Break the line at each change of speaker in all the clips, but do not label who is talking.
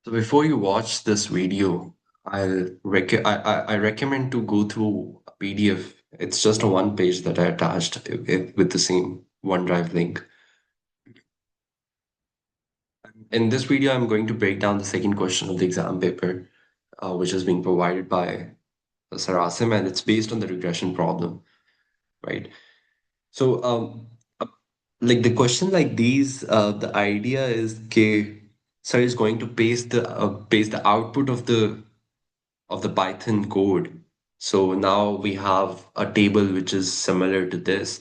So before you watch this video, I recommend to go through a PDF. It's just a one page that I attached with the same OneDrive link. In this video, I'm going to break down the second question of the exam paper, which is being provided by Sarasim, and it's based on the regression problem, right? So, uh, like the question like these, the idea is que sir is going to paste the output of the Python code. So now we have a table which is similar to this.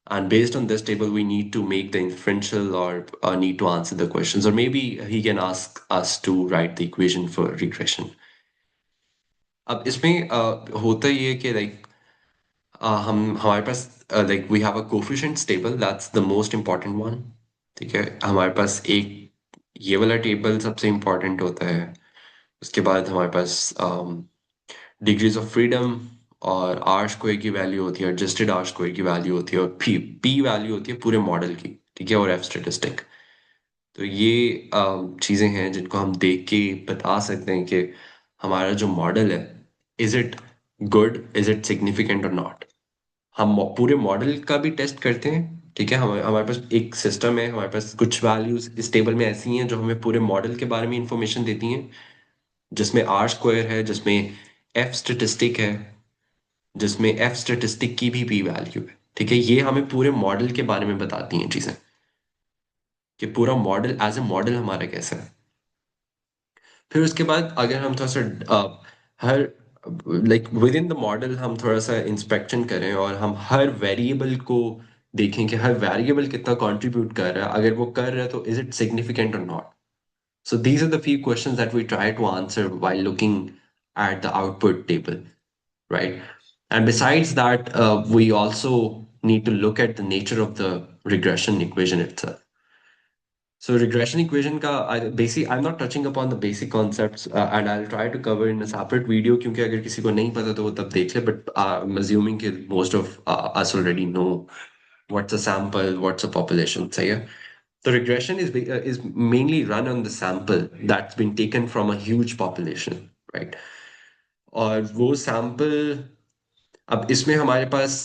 And based on this table, we need to make the inferential or need to answer the questions. Or maybe he can ask us to write the equation for regression. अब इसमें होता ये है कि हम हमारे पास we have a coefficients table that's the most important one. ठीक है, हमारे पास एक ये वाला टेबल सबसे इम्पॉर्टेंट होता है। उसके बाद हमारे पास डिग्रीज ऑफ फ्रीडम और आर स्क्वायर की वैल्यू होती है, एडजस्टेड आर स्क्वायर की वैल्यू होती है, और पी पी वैल्यू होती है पूरे मॉडल की। ठीक है, और एफ स्टेटिस्टिक। तो ये चीज़ें हैं जिनको हम देख के बता सकते हैं कि हमारा जो मॉडल है, is it good, is it significant और नॉट। हम पूरे मॉडल का भी टेस्ट करते हैं। ठीक है, हमारे हमारे पास एक सिस्टम है, हमारे पास कुछ वैल्यूज इस टेबल में ऐसी हैं जो हमें पूरे मॉडल के बारे में इंफॉर्मेशन देती हैं, जिसमें आर स्क्वायर है, जिसमें एफ स्टेटिस्टिक है, जिसमें एफ स्टेटिस्टिक की भी पी वैल्यू है। ठीक है, ये हमें पूरे मॉडल के बारे में बताती हैं चीजें, कि पूरा मॉडल एज ए मॉडल हमारा कैसा है। फिर उसके बाद अगर हम थोड़ा सा her with in the model हम थोड़ा सा इंस्पेक्शन करें और हम हर वेरिएबल को देखें कि हर वेरिएबल कितना कंट्रीब्यूट कर रहा है, अगर वो कर रहा है तो इज इट सिग्निफिकेंट और not. So these are the few questions that we try to answer while looking at the output table, right? And besides that, we also need to look at the nature of the regression equation itself. So regression equation ka I'm not touching upon the basic concepts, and I'll try to cover in a separate video क्योंकि अगर किसी को नहीं पता तो वो तब देख ले, but I'm assuming that most of us already know what's a sample, what's a population, सही है? The regression is mainly run on the sample that's been taken from a huge population, right? और वो sample, अब इसमें हमारे पास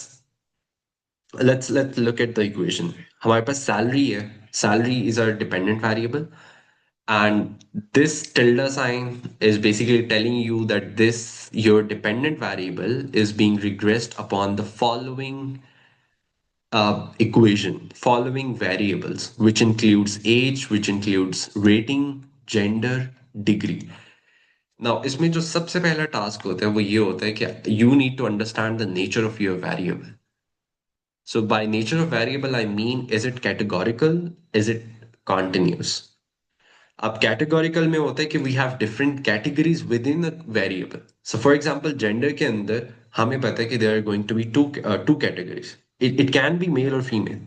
let's look at the equation. हमारे पास salary है, salary is a dependent variable, and this tilde sign is basically telling you that this your dependent variable is being regressed upon the following equation, following variables, which includes age, which includes rating, gender, degree. Now, इसमें जो सबसे पहला task होता है वो ये होता है कि you need to understand the nature of your variable. So by nature of variable, I mean, is it categorical? Is it continuous? अब कैटेगोरिकल में होता है कि we have different categories within a variable. So for example gender के अंदर हमें पता है कि there are going to be two categories. It can be male और फीमेल।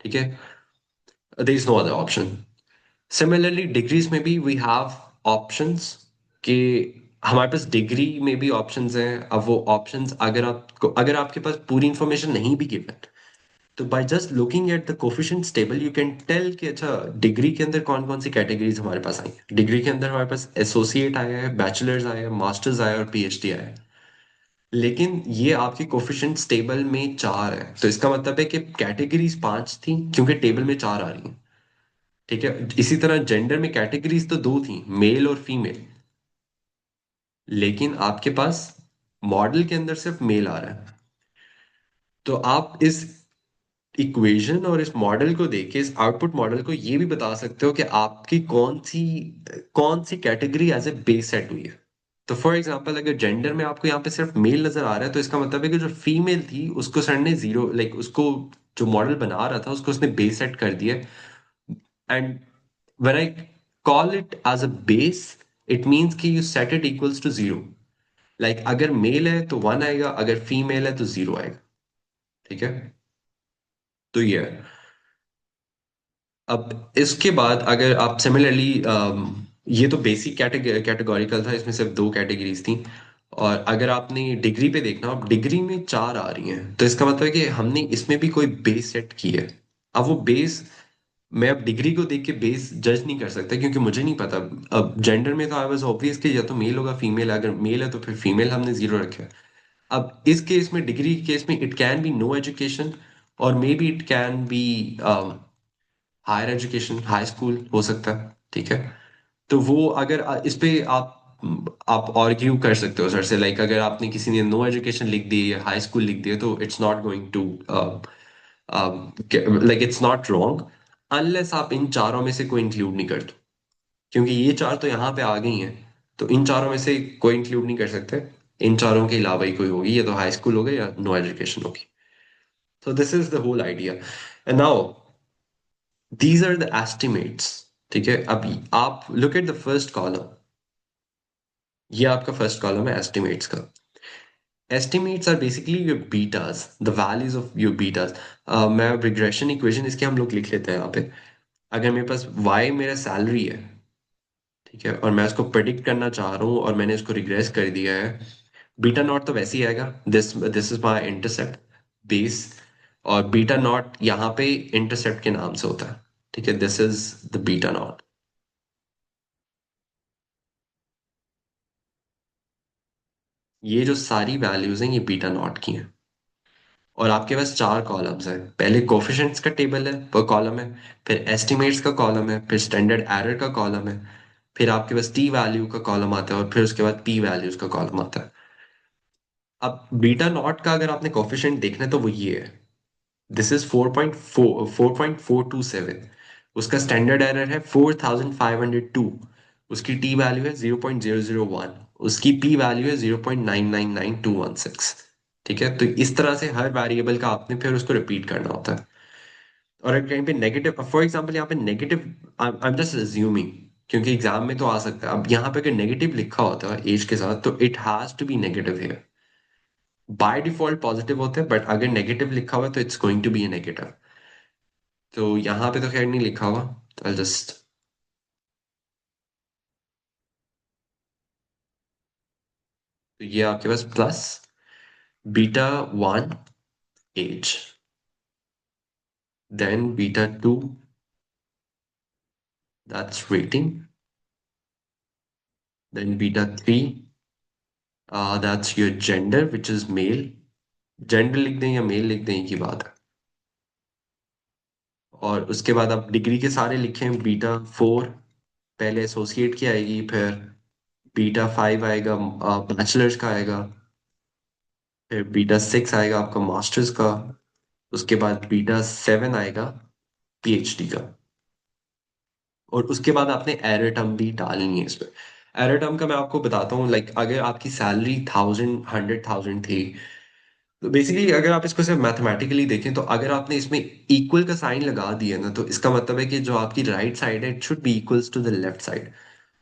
ठीक है, there is no other option. Similarly degrees में भी वी हैव ऑप्शंस, कि हमारे पास डिग्री में भी ऑप्शंस हैं। अब वो ऑप्शंस अगर आपके पास पूरी इंफॉर्मेशन नहीं भी गिवन, तो by just looking at the coefficients table you can tell कि अच्छा डिग्री के अंदर कौन कौन सी कैटेगरीज हमारे पास आई हैं। डिग्री के अंदर हमारे पास एसोसिएट आया है, बैचलर्स आया है, मास्टर्स आया है और पीएचडी आया है। लेकिन ये आपके कोफिशिएंट्स टेबल में चार है, तो इसका मतलब है कि कैटेगरीज पांच थी क्योंकि टेबल में चार आ रही हैं। ठीक है, इसी तरह जेंडर में कैटेगरीज तो दो थी, मेल और फीमेल, लेकिन आपके पास मॉडल के अंदर सिर्फ मेल आ रहा है। तो आप इस इक्वेशन और इस मॉडल को देख के, इस आउटपुट मॉडल को ये भी बता सकते हो कि आपकी कौन सी category as a base set हुई है। तो फॉर एग्जांपल अगर जेंडर में आपको यहाँ पे सिर्फ मेल नजर आ रहा है, तो इसका मतलब है कि जो फीमेल थी उसको सर ने जीरो, उसको जो मॉडल बना रहा था उसको उसने बेस सेट कर दिया। And when I call it as a base, it means कि you set it equals to zero. अगर मेल है तो वन आएगा, अगर फीमेल है तो जीरो आएगा। ठीक है, तो ये है। अब इसके बाद अगर आप सिमिलरली, ये तो बेसिक कैटेगोरिकल था, इसमें सिर्फ दो कैटेगरीज थी। और अगर आपने डिग्री पे देखना, अब डिग्री में चार आ रही हैं, तो इसका मतलब है कि हमने इसमें भी कोई बेस सेट की है। अब वो बेस मैं अब डिग्री को देख के बेस जज नहीं कर सकता क्योंकि मुझे नहीं पता। अब जेंडर में तो आई वाज ऑब्वियस कि या तो मेल होगा फीमेल, अगर मेल है तो फिर फीमेल हमने जीरो रखा है। अब इस केस में, डिग्री केस में, it can be no education और maybe it can be higher education, high school हो सकता है। ठीक है, तो वो अगर इस पे आप आर्ग्यू कर सकते हो सर से, लाइक अगर आपने किसी ने नो एजुकेशन लिख दी या हाई स्कूल लिख दिया तो it's not going to, like it's not wrong unless आप इन चारों में से कोई इंक्लूड नहीं करते, क्योंकि ये चार तो यहाँ पे आ गई हैं, तो इन चारों में से कोई इंक्लूड नहीं कर सकते। इन चारों के अलावा ही कोई होगी, या तो हाई स्कूल होगा या नो एजुकेशन होगी। So this is the whole idea. And now these are the estimates. ठीक है, अब आप look at the first column. ये आपका फर्स्ट कॉलम है एस्टिमेट्स का। Estimates are basically your betas, the values of your betas. मैं रिग्रेशन इक्वेशन इसके हम लोग लिख लेते हैं यहाँ पे। अगर मेरे पास y मेरा सैलरी है, ठीक है, और मैं उसको प्रेडिक्ट करना चाह रहा हूँ और मैंने इसको रिग्रेस कर दिया है, बीटा नॉट तो वैसे ही आएगा, this this is my intercept base, और बीटा नॉट यहाँ पे इंटरसेप्ट के नाम से होता है। ठीक है, this is the beta not. ये जो सारी वैल्यूज हैं ये बीटा नॉट की हैं। और आपके पास चार कॉलम्स हैं, पहले कोफिशिएंट्स का टेबल है पर कॉलम है, फिर एस्टिमेट्स का कॉलम है, फिर स्टैंडर्ड एरर का कॉलम है, फिर आपके पास टी वैल्यू का कॉलम आता है और फिर उसके बाद पी वैल्यूज का कॉलम आता है। अब बीटा नॉट का अगर आपने कोफिशिएंट देखना है तो वो ये है, दिस इज 4.427। उसका स्टैंडर्ड एरर है 4502। उसकी टी वैल्यू है 0.001। उसकी पी वैल्यू है 0.999216। ठीक है, तो इस तरह से हर वेरिएबल का आपने फिर उसको रिपीट करना होता है। और अगर कहीं पे नेगेटिव, फॉर एग्जाम्पल यहाँ पे negative, I am just assuming, क्योंकि एग्जाम में तो आ सकता है, अब यहाँ पे अगर नेगेटिव लिखा होता है एज के साथ तो it has to be negative है। बाय डिफॉल्ट पॉजिटिव होते हैं बट अगर नेगेटिव लिखा हुआ है तो it's going to be a negative. तो यहाँ पे तो खैर नहीं लिखा हुआ, तो आई जस्ट, तो ये आपके पास plus beta one age, then beta two that's rating, then beta three that's your gender which is male. Gender लिख दें या मेल लिख दें एक ही बात है। और उसके बाद आप डिग्री के सारे लिखें, बीटा फोर पहले एसोसिएट की आएगी, फिर बीटा फाइव आएगा बैचलर्स का आएगा, फिर बीटा सिक्स आएगा आपका मास्टर्स का, उसके बाद बीटा सेवन आएगा पीएचडी का। और उसके बाद आपने एरर टर्म भी डालनी है इस पे। एरर टर्म का मैं आपको बताता हूँ, लाइक अगर आपकी सैलरी 100,000 थी, तो बेसिकली अगर आप इसको सिर्फ मैथमेटिकली देखें तो अगर आपने इसमें इक्वल का साइन लगा दिया ना, तो इसका मतलब है कि जो आपकी राइट साइड है it should be equals to the left side.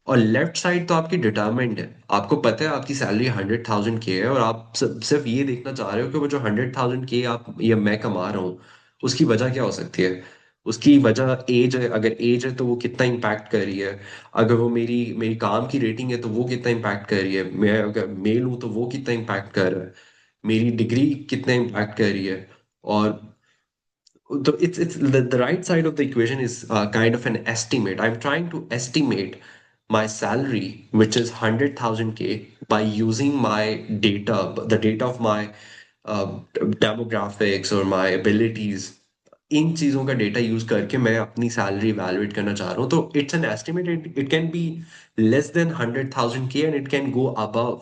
और लेफ्ट साइड तो आपकी डिटरमाइंड है, आपको पता है आपकी सैलरी 100,000 के है और आप सिर्फ ये देखना चाह रहे हो कि वो जो 100,000 के आप या मैं कमा रहा हूँ उसकी वजह क्या हो सकती है। उसकी वजह एज है, अगर एज है तो वो कितना इम्पैक्ट कर रही है, अगर वो मेरी मेरी काम की रेटिंग है तो वो कितना इम्पैक्ट कर रही है, मैं अगर मेल हूं तो वो कितना इम्पैक्ट कर रहा है, मेरी डिग्री कितना इम्पैक्ट कर रही है। और so it's the right side of the equation is kind of an estimate. I'm trying to estimate my salary, which is 100,000 K, by using my data, the data of my demographics or my abilities. इन चीजों का data use करके मैं अपनी salary evaluate करना चाह रहा हूँ, तो it's an estimate, it can be less than 100,000 के and it can go above.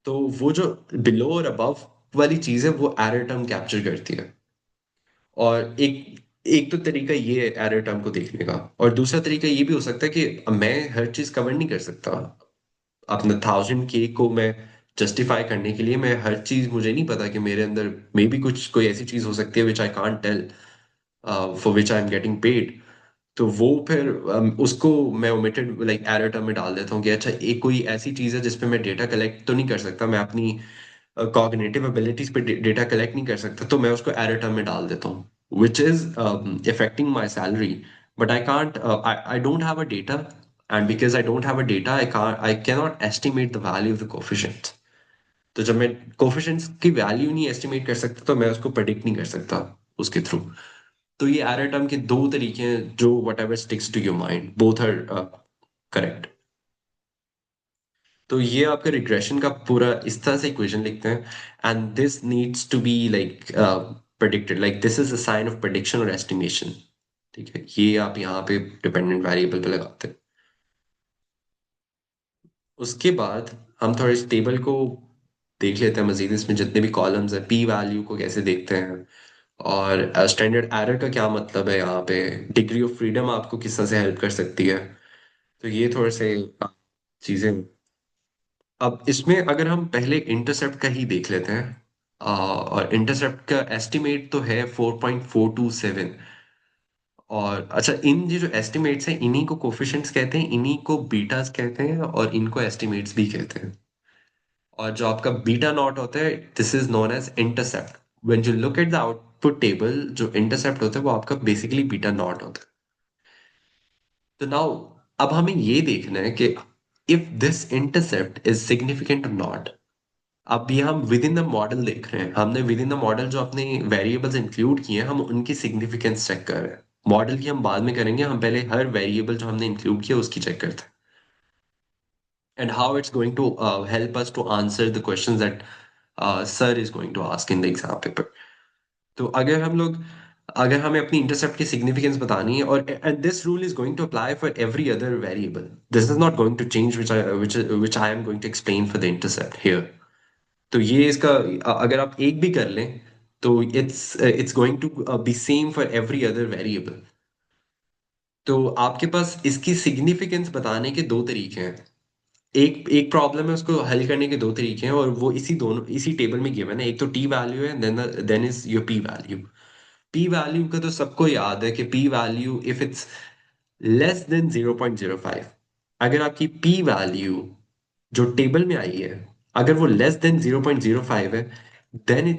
तो वो जो बिलो और अबव वाली चीज है वो एरर टर्म कैप्चर करती है। और एक एक तो तरीका ये है एरर टर्म को देखने का, और दूसरा तरीका ये भी हो सकता है कि मैं हर चीज कवर नहीं कर सकता। अपने 1,000 के को मैं जस्टिफाई करने के लिए मैं हर चीज, मुझे नहीं पता कि मेरे अंदर मे बी कुछ कोई ऐसी चीज हो सकती है which I can't tell, for which I am getting paid. तो वो फिर उसको मैं ओमिटेड लाइक एरर टर्म में डाल देता हूँ कि अच्छा एक कोई ऐसी चीज है जिसपे मैं डेटा कलेक्ट तो नहीं कर सकता, मैं अपनी कॉग्निटिव एबिलिटीज पे डेटा कलेक्ट नहीं कर सकता, तो मैं उसको एरर टर्म में डाल देता हूँ which is affecting my salary. But I can't, I don't have a data, and because I don't have a data I can not estimate the value of the coefficient. तो जब मैं coefficients की value नहीं estimate कर सकता तो मैं उसको प्रेडिक्ट नहीं कर सकता उसके थ्रू। तो ये एरर टर्म के दो तरीके हैं जो whatever sticks to your mind, both are correct. तो ये आपका रिग्रेशन का पूरा इस तरह से इक्वेशन लिखते हैं, and this needs to be like predicted, like this is a sign of prediction और एस्टिमेशन। ठीक है, ये आप यहाँ पे डिपेंडेंट वेरिएबल पे लगाते हैं। उसके बाद हम थोड़े इस टेबल को देख लेते हैं मजीद, इसमें जितने भी कॉलम्स हैं, पी वैल्यू को कैसे देखते हैं, और स्टैंडर्ड एरर का क्या मतलब है यहाँ पे, डिग्री ऑफ फ्रीडम आपको किस तरह से हेल्प कर सकती है। तो ये थोड़े से चीजें। अब इसमें अगर हम पहले इंटरसेप्ट का ही देख लेते हैं, और इंटरसेप्ट का एस्टिमेट तो है 4.427। और अच्छा, इन ये जो एस्टिमेट्स हैं इन्हीं को कोफिशिएंट्स कहते हैं, इन्हीं को बीटास कहते हैं, और इनको एस्टिमेट्स भी कहते हैं। और जो आपका बीटा नॉट होता है, this is known as intercept. When you look at the output table, जो इंटरसेप्ट होता है वो आपका बेसिकली बीटा नॉट होता है। तो नाउ अब हमें ये देखना है कि if this intercept is significant और नॉट। अब ये हम विद इन द मॉडल देख रहे हैं, हमने विद इन द मॉडल जो अपने वेरिएबल्स इंक्लूड किए हैं, हम उनकी सिग्निफिकेंस चेक कर रहे हैं। मॉडल की हम बाद में करेंगे, हम पहले हर वेरिएबल जो हमने इंक्लूड किया उसकी चेक करते हैं, and how it's going to help us to answer the questions that sir is going to ask in the exam paper. तो अगर हमें अपनी इंटरसेप्ट की सिग्निफिकेंस बतानी है, और and this rule is going to apply for every other variable, this is not going to change which I am going to explain for the intercept here. तो ये इसका अगर आप एक भी कर लें, तो it's going to be same for every other variable. तो आपके पास इसकी सिग्निफिकेंस बताने के दो तरीके हैं। एक एक प्रॉब्लम है, उसको हल करने के दो तरीके हैं, और वो इसी टेबल में गिवन है। एक तो टी वैल्यू है, then is your P value. P value का तो सबको याद है कि P value if it's less than 0.05, अगर आपकी पी वैल्यू जो टेबल में आई है अगर वो लेस देन 0.05 है, then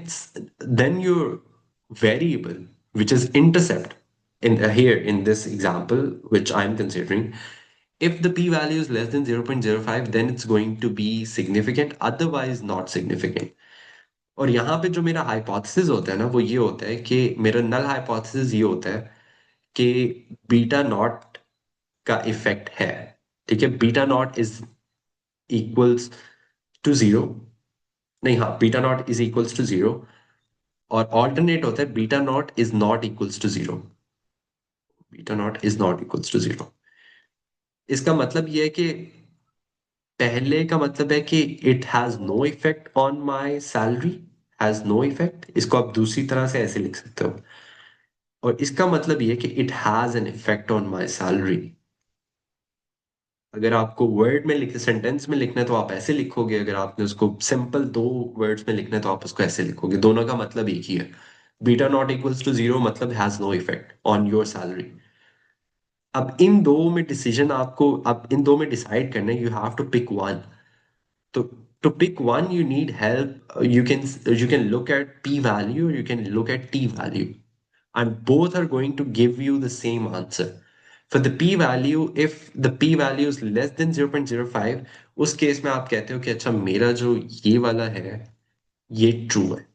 then your variable which is intercept in here in this example which I'm considering, if the p value is less than 0.05, then it's going to be significant, otherwise not significant। और यहाँ पे जो मेरा hypothesis होता है ना, वो ये होता है कि मेरा नल हाइपोथेसिस ये होता है कि बीटा नॉट का इफेक्ट है। ठीक है, beta not is equals to zero. नहीं, हाँ, beta not is equals to zero. और ऑल्टरनेट होता है beta not is not equals to zero. Beta not is not equals to zero. इसका मतलब ये है कि पहले का मतलब है कि it has no effect on my salary, has no effect, इसको आप दूसरी तरह से ऐसे लिख सकते हो। और इसका मतलब ये है कि it has an effect on my salary. अगर आपको वर्ड में लिख सेंटेंस में लिखना है तो आप ऐसे लिखोगे, अगर आपने उसको सिंपल दो वर्ड्स में लिखना है तो आप उसको ऐसे लिखोगे, दोनों का मतलब एक ही है। Beta not equals to zero मतलब has no effect on your salary. अब इन दो में डिसीजन आपको, अब इन दो में डिसाइड करना है, you have to pick one. तो to pick one you need help. You can look at p value, or you can look at t value, and both are going to give you the same answer. For the p value, if the p value is less than 0.05, उस case में आप कहते हो कि अच्छा मेरा जो ये वाला है ये ट्रू है,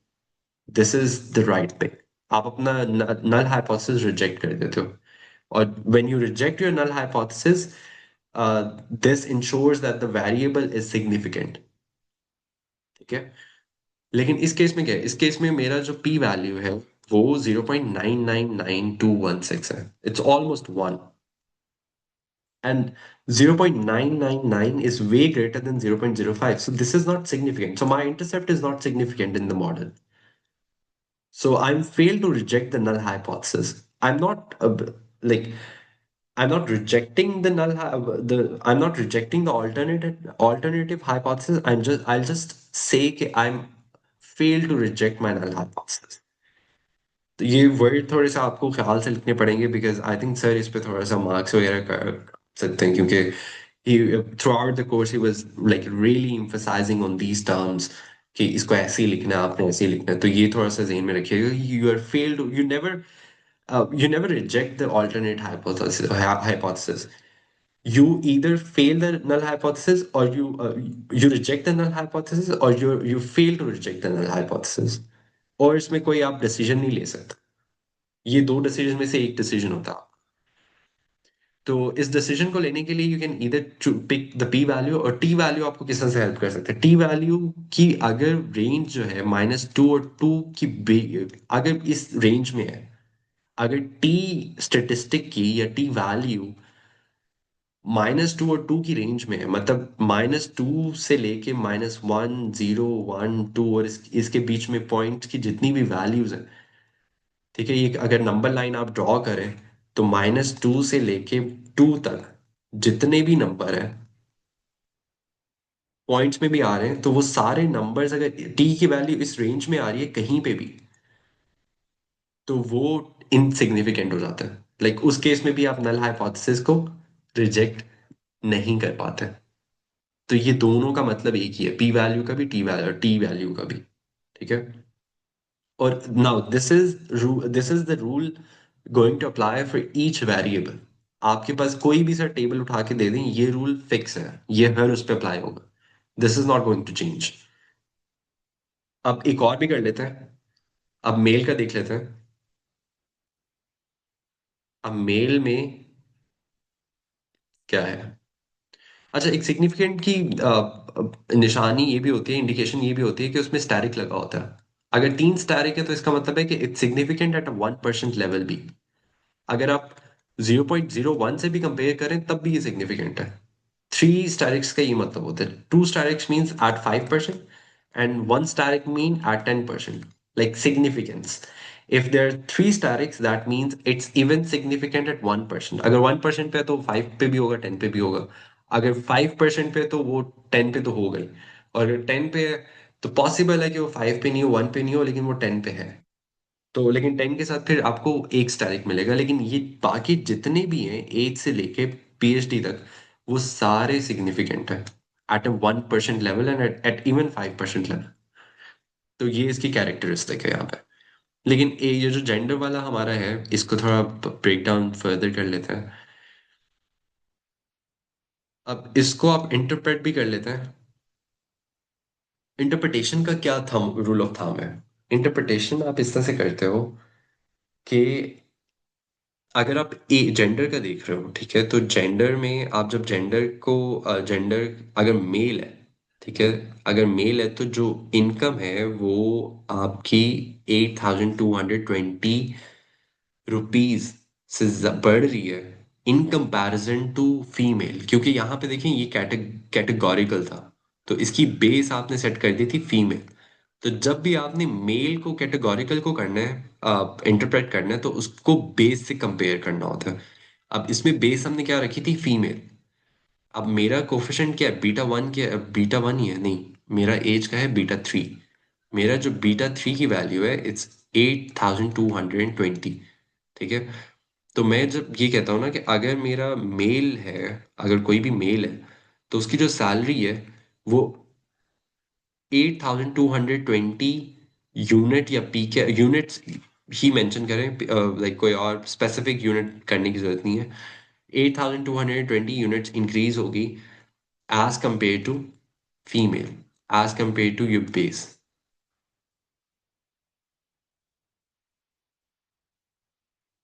this is the right thing. आप अपना नल हाइपोथेसिस रिजेक्ट कर देते हो। और when you reject your null hypothesis, this ensures that the variable is significant। ठीक है, लेकिन इस केस में क्या है, इस केस में मेरा जो पी वैल्यू है वो 0.999216 है, it's almost one. And 0.999 is way greater than 0.05, so this is not significant, so my intercept is not significant in the model. So I'm failed to reject the null hypothesis. I'm not like I'm not rejecting the I'm not rejecting the alternative hypothesis. I'll just say कि I'm failed to reject my null hypothesis। तो ये word थोड़े से आपको ख्याल से लिखने पड़ेंगे, बिकॉज आई थिंक सर इस पे थोड़ा सा मार्क्स वगैरह कर सकते हैं, क्योंकि he throughout the course he was like really emphasizing on these terms कि इसको ऐसे ही लिखना है, आपने ऐसे ही लिखना है। तो ये थोड़ा सा ज़हन में रखिएगा, you are failed, you never reject the alternate hypothesis. You either fail the null hypothesis, or you reject the null hypothesis, or you fail to reject the null hypothesis, और इसमें कोई आप डिसीजन नहीं ले सकते। ये दो डिसीजन में से एक डिसीजन होता है। तो इस डिसीजन को लेने के लिए you can either pick the P value, और टी वैल्यू आपको किस तरह से हेल्प कर सकते हैं। टी वैल्यू की अगर रेंज जो है -2 और 2 की अगर इस रेंज में है, अगर टी स्टेटिस्टिक की या टी वैल्यू -2 और 2 की रेंज में है, मतलब -2 से लेके -1, 0, 1, 2 और इसके बीच में पॉइंट की जितनी भी वैल्यूज है, ठीक है, ये अगर नंबर लाइन आप ड्रॉ करें तो -2 से लेके 2 तक जितने भी नंबर है पॉइंट्स में भी आ रहे हैं, तो वो सारे नंबर्स अगर टी की वैल्यू इस रेंज में आ रही है कहीं पे भी, तो वो इनसिग्निफिकेंट हो जाता है। लाइक उस केस में भी आप नल हाइपोथेसिस को रिजेक्ट नहीं कर पाते। तो ये दोनों का मतलब एक ही है, पी वैल्यू का भी, टी वैल्यू का भी। ठीक है। और now this is the rule going to apply for each variable. आपके पास कोई भी सर टेबल उठा के दे दें, ये रूल फिक्स है, ये हर उस पर अप्लाई होगा। This is not going to change. अब एक और भी कर लेते हैं। अब मेल का देख लेते हैं। अब मेल में क्या है। अच्छा, एक सिग्निफिकेंट की निशानी ये भी होती है, इंडिकेशन ये भी होती है कि उसमें स्टैरिक लगा होता है। अगर 3 स्टैरिक है तो इसका मतलब है कि इट्स सिग्निफिकेंट एट 1% लेवल भी। अगर आप 0.01 से भी कंपेयर करें तब भी ये सिग्निफिकेंट है। 3 स्टैरिक्स का ये मतलब होता है। 2 asterisks means at 5% and 1 asterisk mean at 10%, like significance. If there are 3 statics, that means it's even significant at 1%. अगर 1% पे है तो 5 पे भी होगा, 10 पे भी होगा। अगर 5% पे है तो वो 10 पे तो होगा ही। और अगर 10 पे है तो पॉसिबल है कि वो 5 पे नहीं हो, 1 पे नहीं हो, लेकिन वो 10 पे है। तो लेकिन 10 के साथ फिर आपको एक स्टैटिक मिलेगा। लेकिन ये बाकी जितने भी हैं एज से लेके पीएचडी तक, वो सारे सिग्निफिकेंट है at a 1% level and at even 5% level. तो ये इसकी कैरेक्टरिस्टिक है यहाँ पे। लेकिन ये जो जेंडर वाला हमारा है, इसको थोड़ा ब्रेक डाउन फर्दर कर लेते हैं। अब इसको आप इंटरप्रेट भी कर लेते हैं। इंटरप्रिटेशन का क्या थम रूल ऑफ थंब है। इंटरप्रिटेशन आप इस तरह से करते हो कि अगर आप ए जेंडर का देख रहे हो, ठीक है, तो जेंडर में आप जब जेंडर अगर मेल है, ठीक है, अगर मेल है तो जो इनकम है वो आपकी 8,220 रुपीज से बढ़ रही है इन कंपैरिजन टू फीमेल, क्योंकि यहाँ पे देखें ये कैटेगोरिकल था। तो इसकी बेस आपने सेट कर दी थी फीमेल। तो जब भी आपने मेल को कैटेगोरिकल को करना है, इंटरप्रेट करना है, तो उसको बेस से कंपेयर करना होता है। अब इसमें बेस हमने क्या रखी थी, फीमेल। अब मेरा कोफिशिएंट क्या है, बीटा 1, क्या बीटा 1 ही है, नहीं, मेरा एज का है बीटा 3। मेरा जो बीटा 3 की वैल्यू है इट्स 8,220। ठीक है। तो मैं जब ये कहता हूँ ना कि अगर मेरा मेल है, अगर कोई भी मेल है, तो उसकी जो सैलरी है वो 8,220 यूनिट या पी के यूनिट्स ही मेंशन करें, लाइक कोई और स्पेसिफिक यूनिट करने की जरूरत नहीं है। 8,220 यूनिट्स इंक्रीज होगी as compared to female, as compared to your base,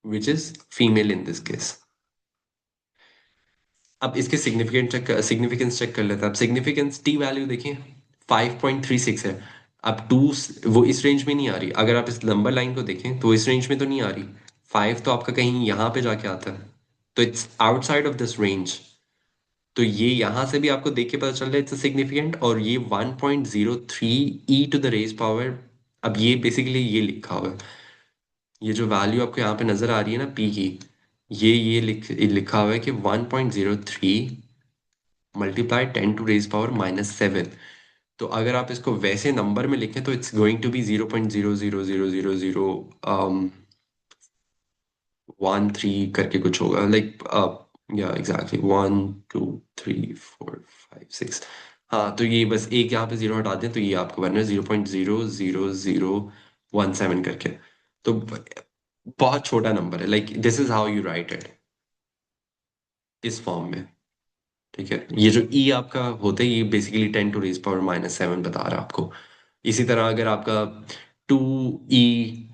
which is female in this case. अब इसके सिग्निफिकेंस चेक कर लेते हैं। अब सिग्निफिकेंस टी वैल्यू देखिए 5.36 है। अब 2 वो इस रेंज में नहीं आ रही। अगर आप इस नंबर लाइन को देखें तो इस रेंज में तो नहीं आ रही। 5 तो आपका कहीं यहाँ पे जाके आता है, तो it's outside of this range. तो ये यहाँ से भी आपको देख के पता चल रहा है इट्स सिग्निफिकेंट। और ये 1.03 ई टू द रेज पावर, अब ये बेसिकली ये लिखा हुआ है, ये जो वैल्यू आपको यहाँ पे नजर आ रही है ना पी की, ये लिखा हुआ है कि 1.03 मल्टीप्लाई 10 टू रेज पावर -7। तो अगर आप इसको वैसे नंबर में लिखें तो इट्स गोइंग टू बी 0.0000001 3 करके कुछ होगा, लाइक या एग्जैक्टली 1 2 3 4 5 6। हाँ, तो ये बस एक यहाँ पे जीरो हटा दें तो ये आपको बनना है 0.00017 करके। तो बहुत छोटा नंबर है, like this is how you right it, इस फॉर्म में। ठीक है। ये जो ई आपका होता है ये बेसिकली 10 टू रेज पावर -7 बता रहा है आपको। इसी तरह अगर आपका 2e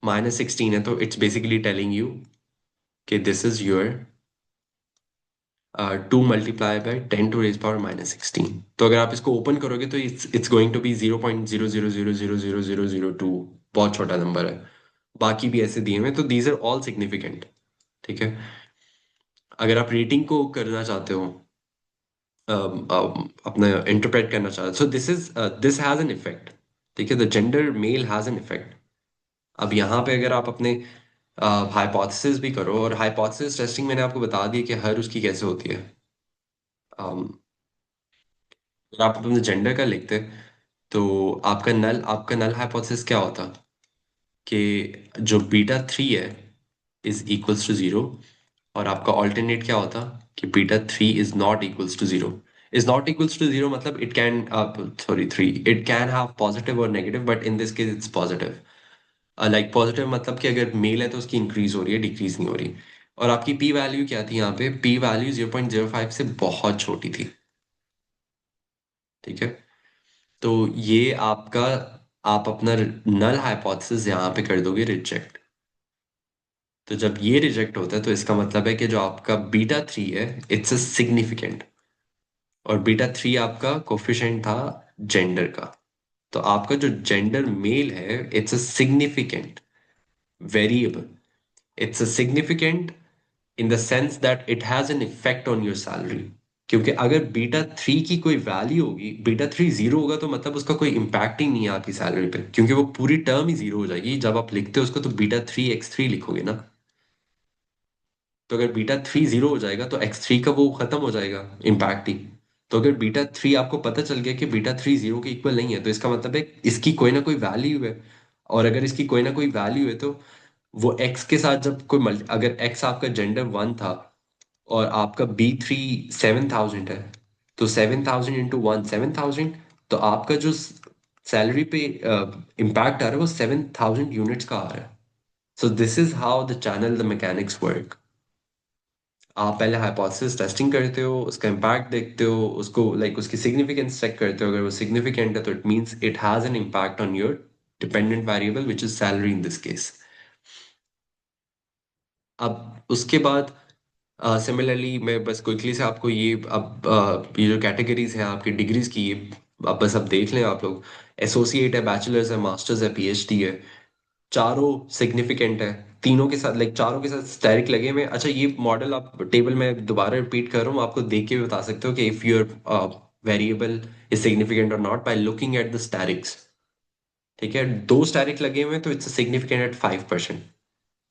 -16 है तो इट्स बेसिकली टेलिंग यू कि दिस इज योर 2 × 10⁻⁻⁻16। तो अगर आप इसको ओपन करोगे तो इट्स गोइंग टू बी 0.00000002। बहुत छोटा नंबर है। बाकी भी ऐसे दिए हुए हैं, तो दीज आर ऑल सिग्निफिकेंट। ठीक है। अगर आप रेटिंग को करना चाहते हो, अपना इंटरप्रेट करना चाहते हो, so this has an effect. ठीक है, the gender male has an effect. अब यहाँ पे अगर आप अपने हाइपोथेसिस भी करो, और हाइपोथेसिस टेस्टिंग मैंने आपको बता दी कि हर उसकी कैसे होती है। अगर आप अपने जेंडर का लिखते तो आपका नल हाइपोथेसिस क्या होता कि जो बीटा 3 है इज इक्वल्स टू 0, और आपका ऑल्टरनेट क्या होता कि beta 3 is not equals to 0। Is not equals to 0 मतलब it can, sorry 3, it can have positive और negative, but in this case it's positive. Like positive मतलब कि अगर मेल है तो उसकी इंक्रीज हो रही है, डिक्रीज नहीं हो रही। और आपकी पी वैल्यू क्या थी यहाँ पे? पी वैल्यू 0.05 से बहुत छोटी थी। ठीक है। तो ये आपका, आप अपना नल हाइपोथेसिस यहाँ पे कर दोगे रिजेक्ट। तो जब ये रिजेक्ट होता है तो इसका मतलब है कि जो आपका बीटा 3 है इट्स अ सिग्निफिकेंट, और बीटा 3 आपका कोफिशिएंट था जेंडर का। तो आपका जो जेंडर मेल है it's a significant variable. It's a significant in the sense that it has an effect on your salary. क्योंकि अगर बीटा 3 की कोई वैल्यू होगी, बीटा 3 जीरो होगा, तो मतलब उसका कोई इम्पैक्ट ही नहीं है आपकी सैलरी पे, क्योंकि वो पूरी टर्म ही जीरो हो जाएगी। जब आप लिखते हो उसको तो बीटा 3 x3 लिखोगे ना। तो अगर बीटा 3 जीरो हो जाएगा तो x3 का वो खत्म हो जाएगा इम्पैक्ट ही। तो अगर बीटा 3 आपको पता चल गया कि बीटा 3 जीरो के इक्वल नहीं है, तो इसका मतलब है इसकी कोई ना कोई वैल्यू है। और अगर इसकी कोई ना कोई वैल्यू है तो वो x के साथ जब कोई मल्टी, अगर x आपका जेंडर 1 था और आपका B3 7,000 है, तो 7,000 × 1 7,000, तो आपका जो सैलरी पे इम्पैक्ट आ रहा है वो 7,000 यूनिट्स का आ रहा है। सो this is how the channel the mechanics work. आप पहले हाइपोथेसिस टेस्टिंग करते हो, उसका इम्पैक्ट देखते हो, उसको लाइक उसकी सिग्निफिकेंस चेक करते हो। अगर वो सिग्निफिकेंट है तो it means it has an impact on your dependent variable which is salary in this case. अब उसके बाद सिमिलरली मैं बस क्विकली से आपको ये, अब ये जो कैटेगरीज हैं आपकी डिग्रीज की, ये अब बस अब देख लें आप लोग। एसोसिएट है, बैचलर्स है, मास्टर्स है, पीएचडी है। चारों सिग्निफिकेंट है। तीनों के साथ, लाइक चारों के साथ स्टेरिक लगे हुए हैं। अच्छा, ये मॉडल आप टेबल में दोबारा रिपीट कर रहा हूँ, आपको देख के भी बता सकते हो कि if your variable is significant और not by looking at the asterisks. ठीक है, दो स्टेरिक लगे हुए हैं तो इट्स सिग्निफिकेंट एट 5%।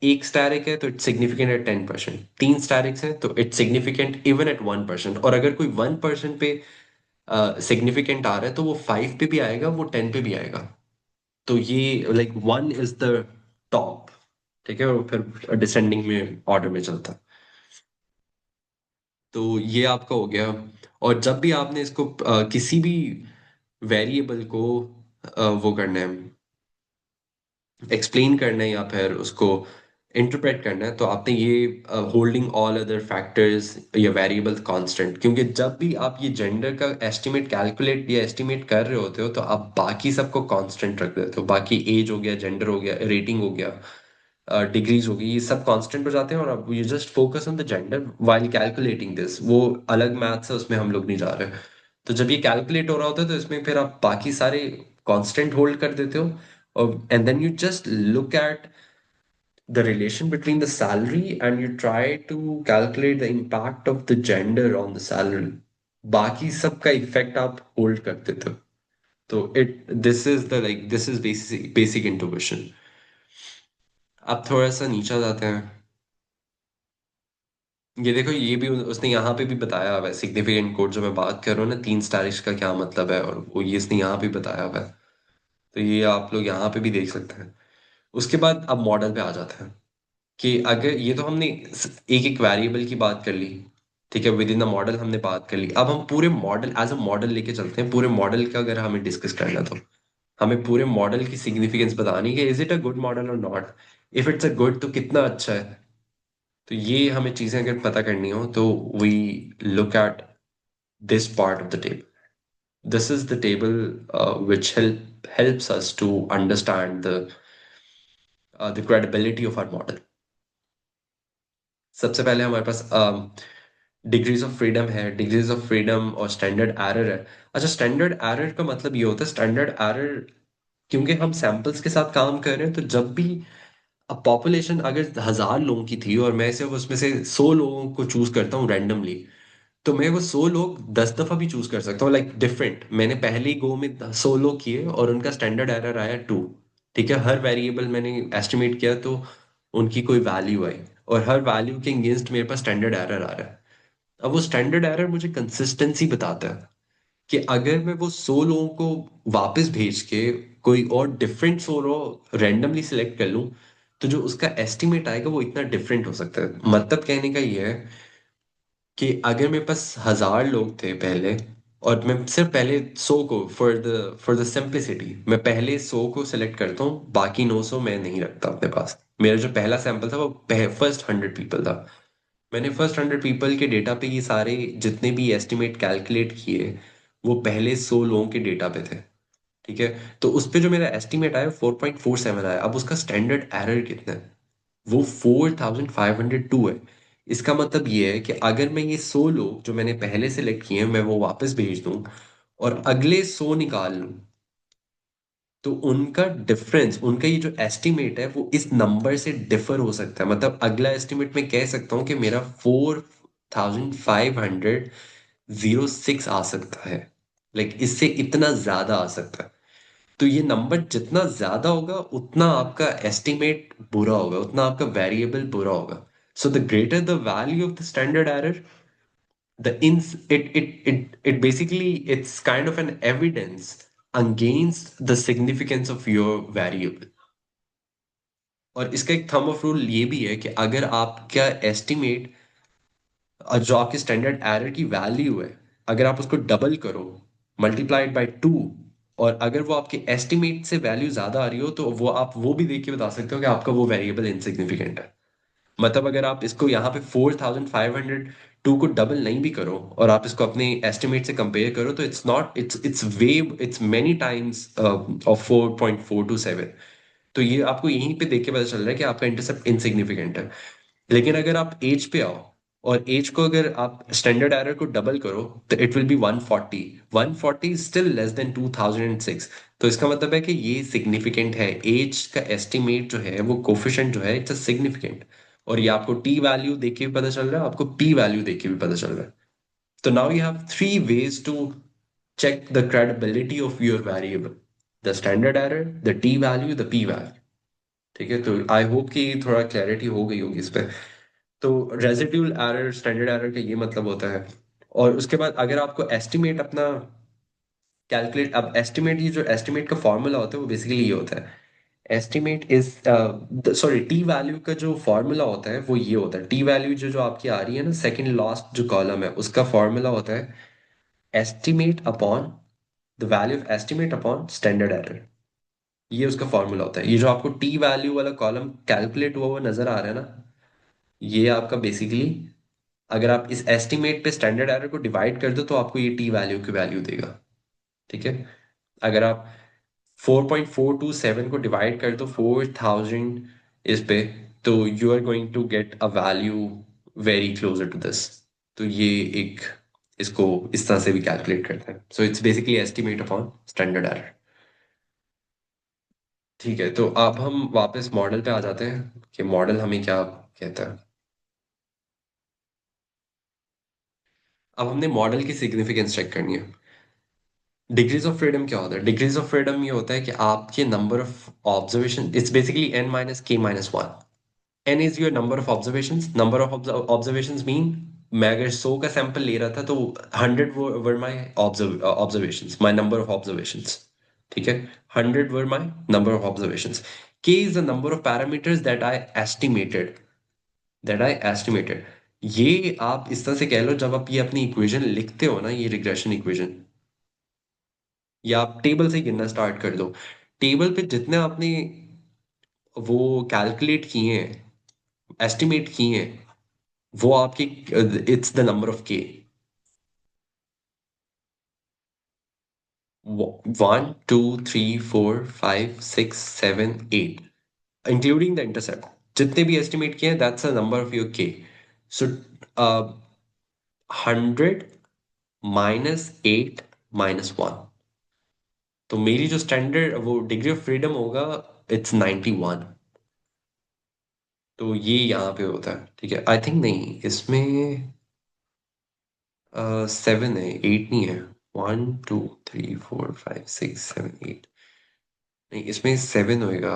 एक स्टैरिक है तो इट्स सिग्निफिकेंट एट 10%। तीन स्टैरिक्स हैं तो इट्स सिग्निफिकेंट इवन एट 1%। और अगर कोई 1% पे सिग्निफिकेंट आ रहा है तो वो 5 पे भी आएगा, वो 10 पे भी आएगा। तो ये लाइक 1 इज द टॉप। ठीक है, और फिर डिसेंडिंग में ऑर्डर में चलता है। तो ये आपका हो गया। और जब भी आपने इसको किसी भी वेरिएबल को वो करना है, एक्सप्लेन करना है या फिर उसको इंटरप्रेट करना है, तो आपने ये होल्डिंग ऑल अदर फैक्टर्स या वेरिएबल कांस्टेंट, क्योंकि जब भी आप ये जेंडर का एस्टिमेट कैलकुलेट या एस्टिमेट कर रहे होते हो तो आप बाकी सबको कांस्टेंट रख देते हो। बाकी एज हो गया, जेंडर हो गया, रेटिंग हो गया, डिग्रीज होगी, ये सब कांस्टेंट हो जाते हैं, और अब you just focus on the gender while calculating this. वो अलग मैथ्स है, उसमें हम लोग नहीं जा रहे। तो जब ये कैलकुलेट हो रहा होता है तो इसमें फिर आप बाकी सारे कांस्टेंट होल्ड कर देते हो, and then you just look at the relation between the salary and you try to calculate the impact of the gender on the salary। बाकी सबका इफेक्ट आप होल्ड कर देते हो। तो it this is the like this is basic introduction. अब थोड़ा सा नीचे जाते हैं। ये देखो, ये भी उसने यहाँ पे भी बताया हुआ है सिग्निफिकेंट कोड जो मैं बात कर रहा हूँ ना, 3 स्टारिश का क्या मतलब है, और वो ये इसने यहाँ पे बताया हुआ है। तो ये आप लोग यहाँ पे भी देख सकते हैं। उसके बाद अब मॉडल पे आ जाते हैं कि अगर ये तो हमने एक एक वेरिएबल की बात कर ली। ठीक है, विद इन द मॉडल हमने बात कर ली। अब हम पूरे मॉडल एज अ मॉडल लेके चलते हैं। पूरे मॉडल का अगर हमें डिस्कस करना है तो हमें पूरे मॉडल की सिग्निफिकेंस बतानी है कि is it a good model और not. If it's a good तो कितना अच्छा है। तो ये हमें चीजें अगर पता करनी हो तो we look at this part of the table. This is the table which helps us to understand the the credibility of our model. सबसे पहले हमारे पास डिग्रीज ऑफ फ्रीडम है, डिग्रीज ऑफ फ्रीडम और स्टैंडर्ड एरर है। अच्छा, standard error का मतलब ये होता है, स्टैंडर्ड एरर क्योंकि हम सैंपल्स के साथ काम कर रहे हैं, तो जब भी अब पॉपुलेशन अगर 1,000 लोगों की थी और मैं सिर्फ उसमें से 100 लोगों को चूज करता हूँ रैंडमली, तो मैं वो 100 लोग 10 दफा भी चूज कर सकता हूँ, लाइक डिफरेंट। मैंने पहले ही गो में 100 लोग किए और उनका स्टैंडर्ड एरर आया 2। ठीक है, हर वेरिएबल मैंने एस्टिमेट किया तो उनकी कोई वैल्यू आई, और हर वैल्यू के अगेंस्ट मेरे पास स्टैंडर्ड एरर आ रहा है। अब वो स्टैंडर्ड एरर मुझे कंसिस्टेंसी बताता है कि अगर मैं वो 100 लोगों को वापस भेज के कोई और डिफरेंट 100 लोग रैंडमली सिलेक्ट कर लूं, तो जो उसका एस्टिमेट आएगा वो इतना डिफरेंट हो सकता है। मतलब कहने का ये है कि अगर मेरे पास 1,000 लोग थे पहले, और मैं सिर्फ पहले 100 को फॉर द सिंप्लिसिटी मैं पहले 100 को सिलेक्ट करता हूँ, बाकी 900 मैं नहीं रखता अपने पास। मेरा जो पहला सैंपल था वो फर्स्ट 100 पीपल था। मैंने फर्स्ट 100 पीपल के डेटा पे ये सारे जितने भी एस्टिमेट कैलकुलेट किए वो पहले 100 लोगों के डेटा पे थे। ठीक है, तो उस पे जो मेरा एस्टिमेट आया 4.47 आया। अब उसका स्टैंडर्ड एरर कितना है? वो 4,502 है। इसका मतलब ये है कि अगर मैं ये 100 लोग जो मैंने पहले सेलेक्ट किए हैं मैं वो वापस भेज दूं और अगले 100 निकाल लूं, तो उनका डिफरेंस, उनका ये जो एस्टिमेट है वो इस नंबर से डिफर हो सकता है। मतलब अगला एस्टिमेट मैं कह सकता हूँ कि मेरा 4,506 आ सकता है, लाइक इससे इतना ज्यादा आ सकता है। तो ये नंबर जितना ज्यादा होगा उतना आपका एस्टिमेट बुरा होगा, उतना आपका वेरिएबल बुरा होगा। So the greater the value of the standard error, the ins it basically it's kind of an evidence against the significance of your variable। और इसका एक थंब ऑफ रूल ये भी है कि अगर आपका एस्टिमेट और जो आपके स्टैंडर्ड एरर की वैल्यू है, अगर आप उसको डबल करो, मल्टीप्लाइड बाय 2, और अगर वो आपके एस्टिमेट से वैल्यू ज्यादा आ रही हो, तो वो आप वो भी देख के बता सकते हो कि आपका वो वेरिएबल इनसिग्निफिकेंट है। मतलब अगर आप इसको यहाँ पे 4,502 को डबल नहीं भी करो और आप इसको अपने एस्टिमेट से कंपेयर करो, तो it's not it's way it's many times of 4.427। तो ये आपको यहीं पे देख के पता चल रहा है कि आपका इंटरसेप्ट इनसिग्निफिकेंट है। लेकिन अगर आप एज पे आओ और एज को अगर आप स्टैंडर्ड एरर को डबल करो, तो it will be 140। 140 still less than 2006। तो इसका मतलब है कि ये सिग्निफिकेंट है, एज का एस्टिमेट जो है वो कोफिशिएंट जो है इट्स अ सिग्निफिकेंट। और ये आपको टी वैल्यू देख के भी पता चल रहा है, आपको पी वैल्यू देख के भी पता चल रहा है। तो now you have 3 ways to check the credibility of your variable: the standard error, the t value, the p value। ठीक है, तो आई होप कि थोड़ा क्लैरिटी हो गई होगी इस पे। तो रेजिड्यूल एरर, स्टैंडर्ड एरर का ये मतलब होता है। और उसके बाद अगर आपको एस्टिमेट अपना कैलकुलेट, अब एस्टिमेट, ये जो एस्टिमेट का फॉर्मूला होता है वो बेसिकली ये होता है। Estimate is sorry, T value का जो फॉर्मूला होता है वो ये होता है। टी वैल्यू जो जो आपकी आ रही है ना, सेकंड लास्ट जो कॉलम है उसका फॉर्मूला होता है estimate upon the value of estimate upon standard error. ये उसका फॉर्मूला होता है। ये जो आपको टी वैल्यू वाला कॉलम कैलकुलेट हुआ हुआ नजर आ रहा है ना, ये आपका बेसिकली, अगर आप इस एस्टिमेट पे स्टैंडर्ड एरर को डिवाइड कर दो तो आपको ये टी वैल्यू की वैल्यू देगा। ठीक है, अगर आप 4.427 को डिवाइड कर दो 4,000 इस पे, तो you are going to get a value very closer to this. तो ये एक, इसको इस तरह से भी कैलकुलेट करते हैं। So it's basically estimate upon standard error. ठीक है, तो अब हम वापस मॉडल पे आ जाते हैं कि मॉडल हमें क्या कहता है। अब हमने मॉडल की सिग्निफिकेंस चेक करनी है। डिग्रीज ऑफ फ्रीडम क्या होता है? डिग्रीज ऑफ फ्रीडम ये होता है कि आपके number of observation, it's basically n - k -1। n is your number of observations. Number of observations mean मैं अगर 100 का सैंपल ले रहा था तो 100 were my observations, my number of observations. ठीक है, 100 were my number of observations. k is the number of parameters that I estimated. ये आप इस तरह से कह लो, जब आप ये अपनी इक्वेशन लिखते हो ना, ये रिग्रेशन इक्वेशन, या आप टेबल से गिनना स्टार्ट कर दो। टेबल पे जितने आपने वो कैलकुलेट किए हैं, एस्टिमेट किए हैं, वो आपकी, इट्स द नंबर ऑफ के। 1 2 3 4 5 6 7 8। इंक्लूडिंग द इंटरसेप्ट, जितने भी एस्टिमेट किए हैं, that's a number of your के. सो 100 -8 -1, तो मेरी जो स्टैंडर्ड वो डिग्री ऑफ फ्रीडम होगा, इट्स 91. तो ये यहाँ पे होता है, ठीक है. आई थिंक नहीं, इसमें 7 है, 8 नहीं है. 1 2 3 4 5 6 7 8. नहीं, इसमें 7 होएगा.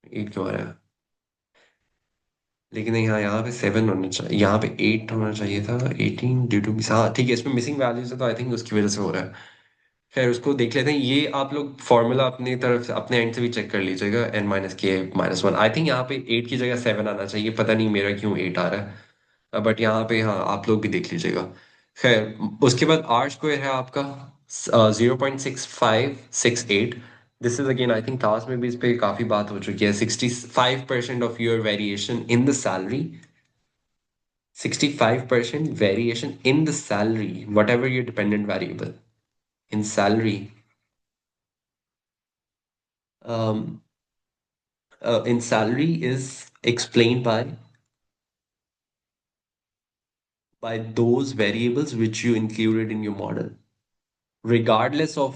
8 क्यों आ रहा है? लेकिन नहीं, हाँ, यहाँ पे 7 होना चाहिए, यहाँ पे 8 होना चाहिए था. 18 ड्यू टू मिस, हाँ ठीक है, इसमें मिसिंग वैल्यूज है, तो आई थिंक उसकी वजह से हो रहा है. खैर, उसको देख लेते हैं. ये आप लोग फॉर्मूला अपनी तरफ से, अपने एंड से भी चेक कर लीजिएगा. n-k-1, आई थिंक यहाँ पे 8 की जगह 7 आना चाहिए. पता नहीं मेरा क्यों 8 आ रहा है, बट यहाँ पे हाँ, आप लोग भी देख लीजिएगा. खैर, उसके बाद आर स्क्वायर है आपका 0.6568. This is again, I think class में भी इस पे काफी बात हो चुकी है. 65% of your variation in the salary. 65% variation in the salary, whatever your dependent variable in salary, um, in salary is explained by those variables which you included in your model, regardless of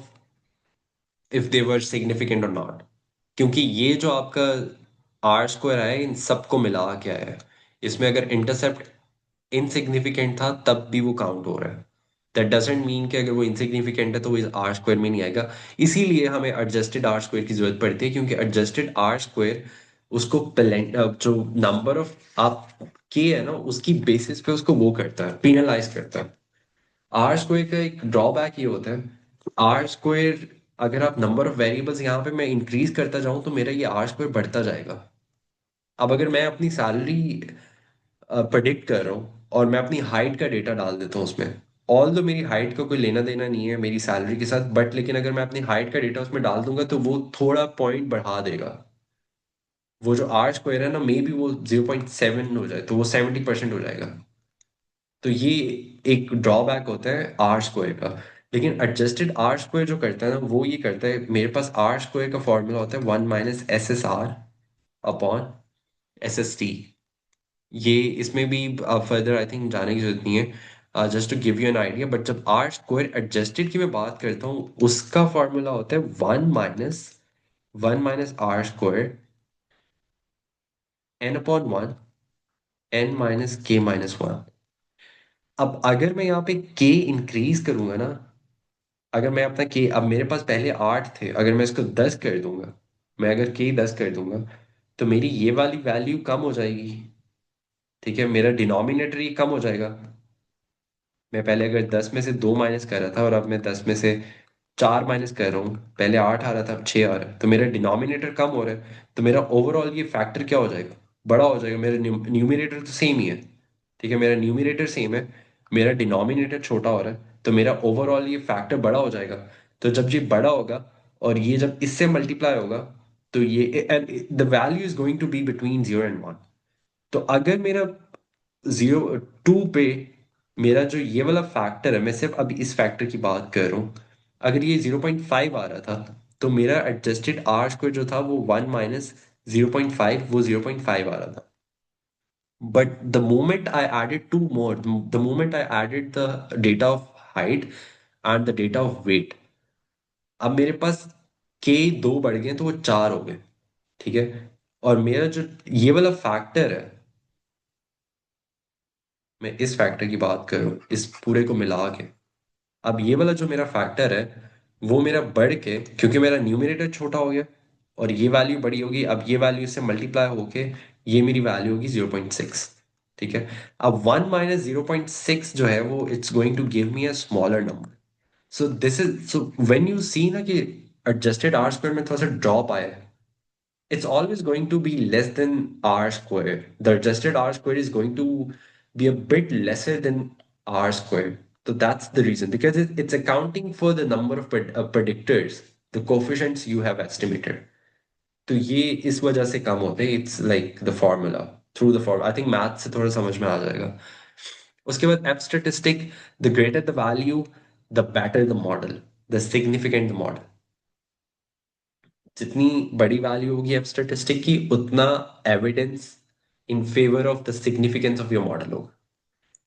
if they were significant or not. क्योंकि ये जो आपका are square है, इन सबको मिला के आया है. इसमें अगर इंटरसेप्ट इनसिग्निफिकेंट था तब भी वो काउंट हो रहा है. दैट डजेंट मीन कि अगर वो इनसिग्निफिकेंट है तो वो इस आर स्क्वायर में नहीं आएगा. इसीलिए हमें एडजस्टेड आर स्क्वायर की जरूरत पड़ती है, क्योंकि एडजस्टेड आर स्क्वायर उसको जो नंबर ऑफ आप के है ना, उसकी बेसिस पे उसको वो करता है, पीनलाइज करता है. आर स्क्वायर का एक ड्रॉबैक ये होता है, आर स्क्वायर, अगर आप नंबर ऑफ वेरिएबल्स यहाँ पे मैं इंक्रीज करता जाऊं तो मेरा ये आर स्क्वायर बढ़ता जाएगा. अब अगर मैं अपनी सैलरी प्रेडिक्ट कर रहा हूँ और मैं अपनी हाइट का डेटा डाल देता हूँ उसमें, ऑल दो मेरी हाइट का कोई लेना देना नहीं है मेरी सैलरी के साथ, बट लेकिन अगर मैं अपनी हाइट का डेटा उसमें डाल दूंगा तो वो थोड़ा पॉइंट बढ़ा देगा. वो जो आर स्क्वायर है ना, मे बी वो 0.7 हो जाए तो वो 70% हो जाएगा. तो ये एक ड्रॉबैक होता है आर स्क्वायर का. लेकिन एडजस्टेड आर स्क्वायर जो करता है ना, वो ये करता है, मेरे पास आर स्क्वायर का फॉर्मूला होता है 1 - SSR अपॉन SST. ये इसमें भी फर्दर आई थिंक जाने की जरूरत नहीं है, just to give you an idea. But जब आर स्क्वायर एडजस्टेड की मैं बात करता हूँ, उसका फॉर्मूला होता है 1 - 1 - R स्क्वायर n/1 n-k-1. अब अगर मैं यहाँ पे k इंक्रीज करूंगा ना, अगर मैं अपना k, अब मेरे पास पहले 8 थे, अगर मैं इसको 10 कर दूंगा, मैं अगर k 10 कर दूंगा, तो मेरी ये वाली वैल्यू कम हो जाएगी. ठीक है, मेरा डिनोमिनेटर ही कम हो जाएगा. मैं पहले अगर 10 में से 2 माइनस कर रहा था और अब मैं 10 में से 4 माइनस कर रहा हूँ. पहले 8 आ रहा था, अब 6 आ रहा है, तो मेरा डिनोमिनेटर कम हो रहा है. तो मेरा ओवरऑल ये फैक्टर क्या हो जाएगा, बड़ा हो जाएगा. मेरा न्यूमिनेटर तो सेम ही है. ठीक है, मेरा न्यूमिनेटर सेम है, मेरा डिनोमिनेटर छोटा हो रहा है, तो मेरा ओवरऑल ये फैक्टर बड़ा हो जाएगा. तो जब ये बड़ा होगा और ये जब इससे मल्टीप्लाई होगा, तो ये the value is going to be between 0 and 1. तो अगर मेरा 0 2 पे मेरा जो ये वाला फैक्टर है, मैं सिर्फ अभी इस फैक्टर की बात कर रहा हूँ, अगर ये 0.5 आ रहा था, तो मेरा एडजस्टेड आर स्क्वायर जो था वो 1 - 0.5, वो 0.5 आ रहा था. But the moment I added two more, the moment I added the data of height and the data of weight, अब मेरे पास के 2 बढ़ गए तो वो 4 हो गए. ठीक है, और मेरा जो ये वाला फैक्टर है, मैं इस फैक्टर की बात कर रहा हूँ, इस पूरे को मिला के. अब ये वाला जो मेरा फैक्टर है, वो मेरा बढ़ के, क्योंकि मेरा न्यूमरेटर छोटा हो गया और ये वैल्यू बड़ी होगी, अब ये वैल्यू इससे मल्टीप्लाई होके ये मेरी वैल्यू होगी 0.6. ठीक है, अब 1 - 0.6 जो है वो it's going to give me a smaller number. So this is, so when you see ना कि एडजस्टेड आर स्क्वायर में थोड़ा सा ड्रॉप आया है, it's always going to be less than r square. The adjusted r square is going to be a bit lesser than r square. So that's the reason, because it's accounting for the number of predictors, the coefficients you have estimated. तो ये इस वजह से कम होते हैं. It's like the formula, through the formula. I think math से थोड़ा समझ में आ जाएगा. उसके बाद F statistic, the greater the value the better the model, the significant the model. जितनी बड़ी वैल्यू होगी एफ स्टेटिस्टिक की, उतना evidence in favour of the significance of your model होगा।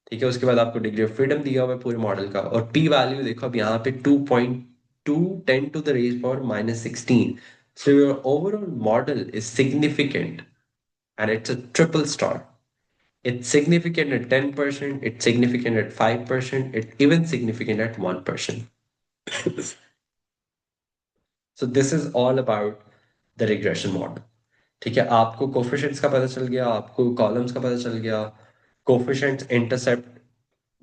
ठीक है, उसके बाद आपको डिग्री ऑफ फ्रीडम दिया हुआ है पूरे मॉडल का, और पी वैल्यू देखो अब यहाँ पे 2.2 10 to the raise power -16। So your overall model is significant and it's a triple star. It's significant at 10%, it's significant at 5%, it's even significant at 1%. So this is all about the regression model. ठीक है, आपको coefficients का पता चल गया, आपको columns का पता चल गया, coefficients, intercept,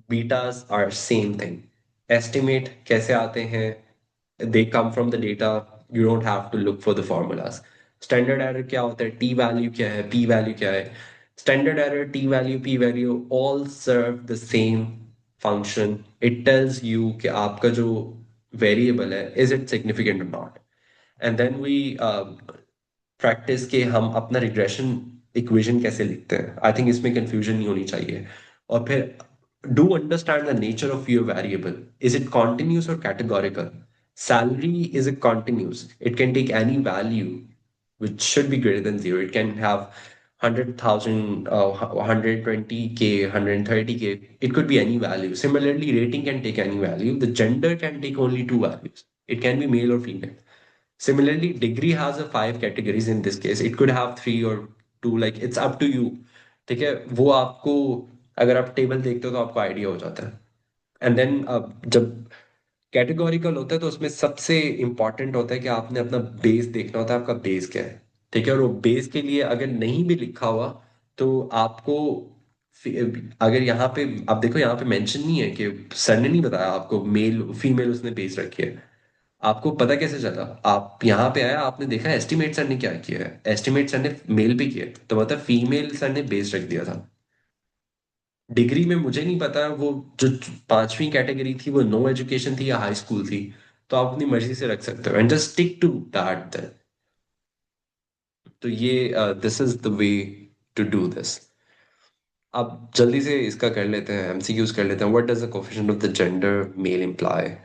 betas are same thing. Estimate कैसे आते हैं? They come from the data, you don't have to look for the formulas. Standard error क्या होता है, टी वैल्यू क्या है, पी वैल्यू क्या है? Standard error, T value, P value all serve the same function. It tells you कि आपका जो वेरिएबल है, इज इट सिग्निफिकेंट और not. And then we practice के हम अपना रिग्रेशन इक्वेशन कैसे लिखते हैं। आई थिंक इसमें कंफ्यूजन नहीं होनी चाहिए। और फिर do understand the nature of your variable. Is it continuous और categorical? Salary is a continuous. It can take any value which should be greater than zero. It can have 100,000, 120K, 130K. It could be any value. Similarly, rating can take any value. The gender can take only two values. It can be male or female. Similarly, degree has a five categories in this case. It could have three or two, like it's up to you. ठीक है, वो आपको, अगर आप table देखते हो तो आपको आइडिया हो जाता है। एंड देन जब कैटेगोरिकल होता है तो उसमें सबसे इंपॉर्टेंट होता है कि आपने अपना बेस देखना होता है, आपका बेस क्या है। ठीक है, और वो बेस के लिए अगर नहीं भी लिखा हुआ तो आपको अगर यहाँ पे आप देखो, यहाँ पे मेंशन नहीं है कि सर ने नहीं बताया आपको मेल फीमेल उसने बेस रखी है। आपको पता कैसे चला? आप यहाँ पे आया, आपने देखा एस्टिमेट सर ने क्या किया है, एस्टिमेट सर ने मेल पे किया है, तो मतलब फीमेल सर ने बेस रख दिया था। डिग्री में मुझे नहीं पता वो जो पांचवी कैटेगरी थी वो नो एजुकेशन थी या हाई स्कूल थी, तो आप अपनी मर्जी से रख सकते हो and just stick to that. तो ये this is the way to do this. अब जल्दी से इसका कर लेते हैं, एमसीक्यूज कर लेते हैं। What does the coefficient of the gender male imply?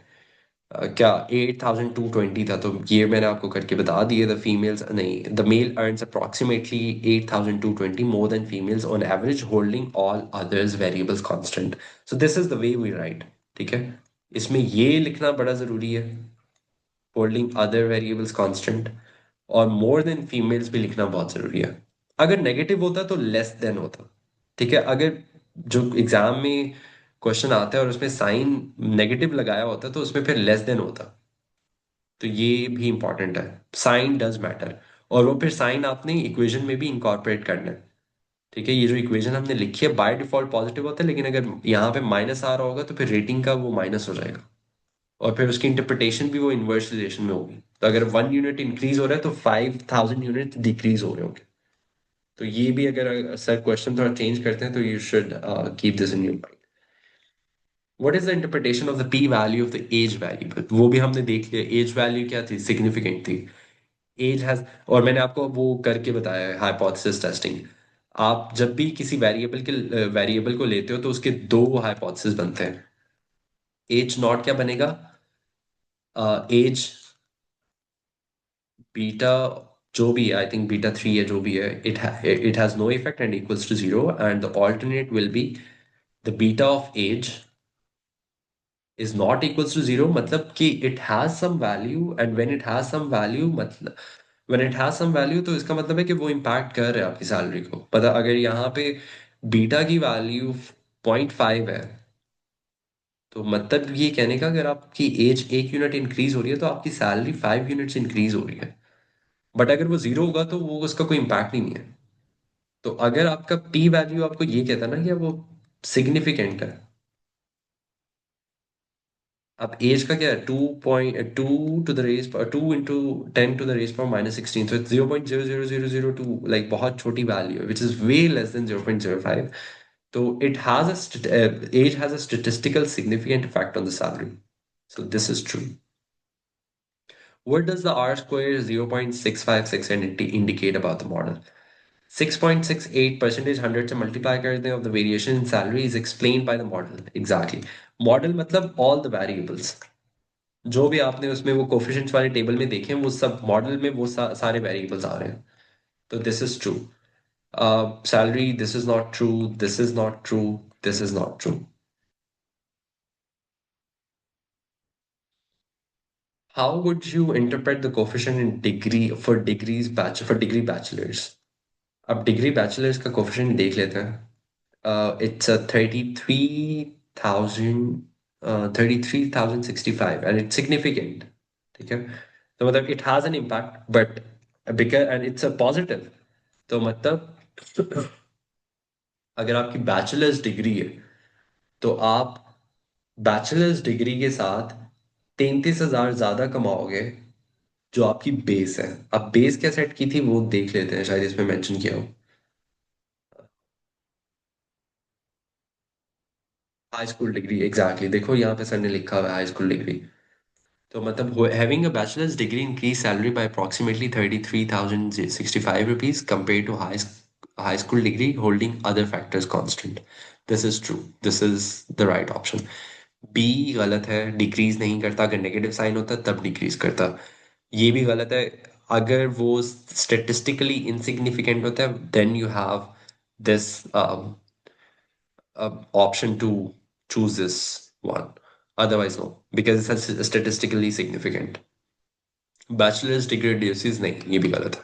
क्या 8,220 था, तो ये मैंने आपको करके बता दिए। द फीमेल्स नहीं, the male earns approximately 8,220 more than females on average, holding all others variables constant. So this is the way we write. ठीक है, इसमें ये लिखना बड़ा जरूरी है, होल्डिंग अदर वेरिएबल्स कांस्टेंट, और मोर देन फीमेल्स भी लिखना बहुत जरूरी है। अगर नेगेटिव होता तो लेस देन होता। ठीक है, अगर जो एग्जाम में क्वेश्चन आता है और उसमें साइन नेगेटिव लगाया होता तो उसमें फिर लेस देन होता। तो ये भी इंपॉर्टेंट है, साइन डज मैटर। और वो फिर साइन आपने इक्वेशन में भी इंकॉर्पोरेट करना है। ठीक है, ये जो इक्वेशन हमने लिखी है बाय डिफॉल्ट पॉजिटिव होता है, लेकिन अगर यहाँ पे माइनस आ रहा होगा तो फिर रेटिंग का वो माइनस हो जाएगा, और फिर उसकी इंटरप्रिटेशन भी वो इन्वर्स रिलेशन में होगी। तो अगर 1 यूनिट इंक्रीज हो रहा है तो 5,000 यूनिट डिक्रीज हो रहे होंगे। तो ये भी अगर सर क्वेश्चन थोड़ा चेंज करते हैं तो you should keep this in your mind. What is the interpretation of the P value of the age value? वो भी हमने देख लिया, एज वैल्यू क्या थी, सिग्निफिकेंट थी। एज हैज, और मैंने आपको वो करके बताया है हाइपोथेसिस टेस्टिंग। आप जब भी किसी वेरिएबल को लेते हो तो उसके दो हाइपोथेसिस बनते हैं। एज नॉट क्या बनेगा? एज बीटा, जो भी आई थिंक बीटा 3 है, जो भी है, it has no effect and equals to zero, and the alternate will be the beta of age is not equals to zero, मतलब कि it has some value, and when it has some value, मतलब when it has some value तो इसका मतलब है कि वो impact कर रहा है आपकी सैलरी को। पता, अगर यहाँ पे बीटा की वैल्यू 0.5 है, तो मतलब ये कहने का अगर आपकी एज 1 यूनिट इंक्रीज हो रही है तो आपकी सैलरी 5 यूनिट्स इंक्रीज हो रही है। बट अगर वो जीरो होगा तो वो उसका कोई इम्पैक्ट ही नहीं है। तो अगर आपका पी वैल्यू आपको ये कहता है ना कि वो सिग्निफिकेंट है। अब एज का क्या है, 2.2 to the raise, 2 × 10 to the raise power -16, so it's 0.00002, like बहुत छोटी वैल्यू है, which is way less than 0.05। तो it has age has a statistical significant effect on the salary. So this is true. What does the R square 0.656 indicate about the model? 6.68 percentage 100 से multiply कर दें of the variation in salary is explained by the model. Exactly. Model मतलब all the variables. जो भी आपने उसमें वो coefficients वाले टेबल में देखे हैं, वो सब मॉडल में वो सारे वेरिएबल्स आ रहे हैं। तो this is true. Salary, this is not true, this is not true, this is not true. How would you interpret the coefficient in degree for degrees for degree bachelors? अब degree bachelors का coefficient देख लेते हैं। It's a 33,065 and it's significant. ठीक है, तो मतलब it has an impact, but because and it's a positive. तो मतलब अगर आपकी बैचलर्स डिग्री है तो आप बैचलर्स डिग्री के साथ 33,000 ज्यादा कमाओगे, जो आपकी बेस है। अब बेस क्या सेट की थी वो देख लेते हैं, शायद इसमें मेंशन किया हो। हाई स्कूल डिग्री, एग्जैक्टली, देखो यहाँ पे सर ने लिखा हुआ है हाई स्कूल डिग्री। तो मतलब having a bachelors degree increase salary by approximately 33,065 rupees compare to high school degree holding other factors constant. This is true, this is the right option. B गलत है, decrease नहीं करता, अगर negative sign होता तब decrease करता। ये भी गलत है, अगर वो स्टेटिस्टिकली इनसिग्निफिकेंट होता है then you have this option to choose this one. Otherwise, no, because it's statistically significant. Bachelor's degree ड्यूसीज नहीं, ये भी गलत है।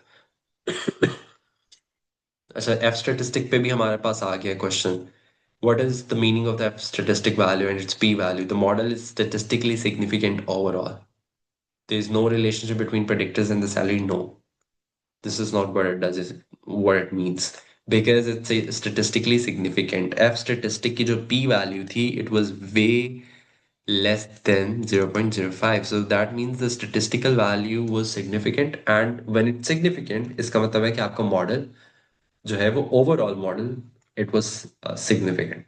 अच्छा, एफ स्टेटिस्टिक पे भी हमारे पास आ गया question. What is the meaning of the F statistic value and its p value? The model is statistically significant overall. There is no relationship between predictors and the salary. No, this is not what it does. Is what it means, because it's statistically significant. F statistic की जो p value थी, it was way less than 0.05. So that means the statistical value was significant, and when it's significant इसका मतलब है कि आपका model जो है वो overall model it was significant.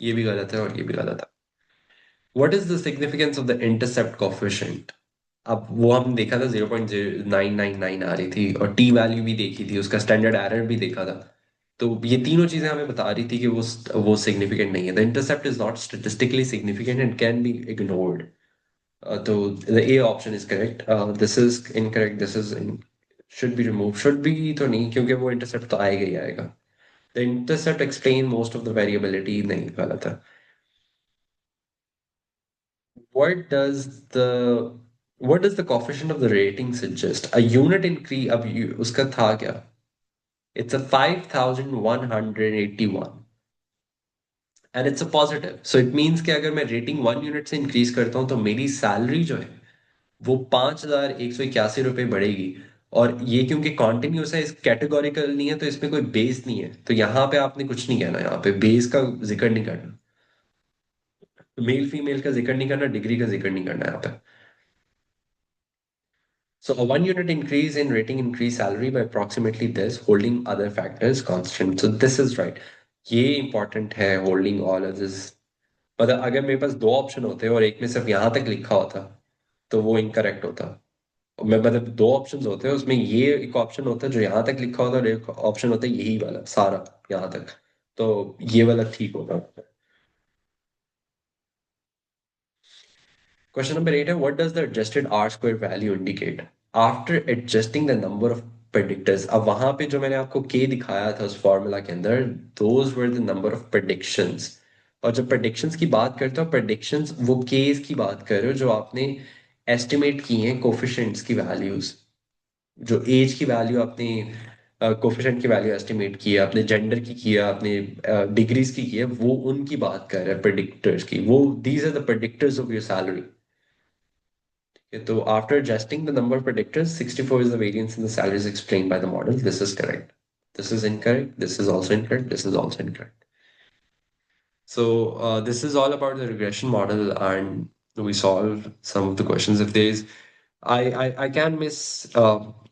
ये भी गलत है और ये भी गलत है। What is the significance of the intercept coefficient? अब वो हमने देखा था 0.0999 आ रही थी, और टी वैल्यू भी देखी थी, उसका स्टैंडर्ड एरर भी देखा था। तो ये तीनों चीजें हमें बता रही थी कि वो सिग्निफिकेंट नहीं है। The intercept is not statistically significant and can be ignored. तो the A option is correct. This is incorrect. This is should be removed. Should be तो नहीं, क्योंकि वो intercept तो आएगा ही आएगा। The intercept explain most of the variability, नहीं, गलत है। What does the coefficient of the rating suggest? A unit increase, अब उसका था क्या? It's a 5,181 and it's a positive. So it means कि अगर मैं रेटिंग 1 यूनिट से इंक्रीज करता हूँ तो मेरी सैलरी जो है वो 5,181 रुपये बढ़ेगी। और ये क्योंकि कॉन्टिन्यूस है, इस कैटेगोरिकल नहीं है, तो इसमें कोई बेस नहीं है, तो यहाँ पे आपने कुछ नहीं कहना, यहाँ पे बेस का जिक्र नहीं करना, मेल फीमेल का जिक्र नहीं करना, डिग्री का जिक्र नहीं करना यहाँ पे। So a 1 unit increase in rating increase salary by approximately this, holding other factors constant. So this is right. ये important है, holding all others। मतलब अगर मेरे पास दो ऑप्शन होते और एक में सिर्फ यहाँ तक लिखा होता तो वो इनकरेक्ट होता। मैं मतलब दो ऑप्शंस होते हैं, उसमें ये एक ऑप्शन होता है जो यहाँ तक लिखा होता है, और एक ऑप्शन होता है यही वाला सारा यहाँ तक, तो ये वाला ठीक होगा। Question number 8 है, what does the adjusted R square value indicate? After adjusting the number of predictors, अब वहां पे जो मैंने आपको K दिखाया था उस फॉर्मूला के अंदर, those were the number of predictions। और जब predictions की बात करते हो, predictions वो Ks की बात कर रहे हो जो आपने estimate की हैं coefficients की values। जो एज की वैल्यू आपने कोफिशिएंट की वैल्यू एस्टिमेट की है, आपने जेंडर की है, आपने डिग्रीज की है, वो उनकी बात कर रहा है प्रेडिक्टर्स की। वो these are the predictors of your salary. So after adjusting the number of predictors, 64 is the variance in the salaries explained by the model. This is correct. This is incorrect. This is also incorrect. This is also incorrect. So this is all about the regression model, and we solve some of the questions. If there's, I can miss a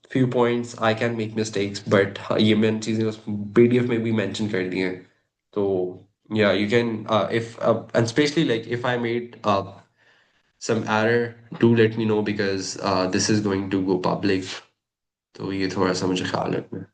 few points, I can make mistakes, but ये मैंने चीजें उस PDF में भी mention कर दी हैं। तो yeah, you can if and especially like if I made some error, do let me know, because this is going to go public. तो ये थोड़ा सा मुझे ख्याल रखना है।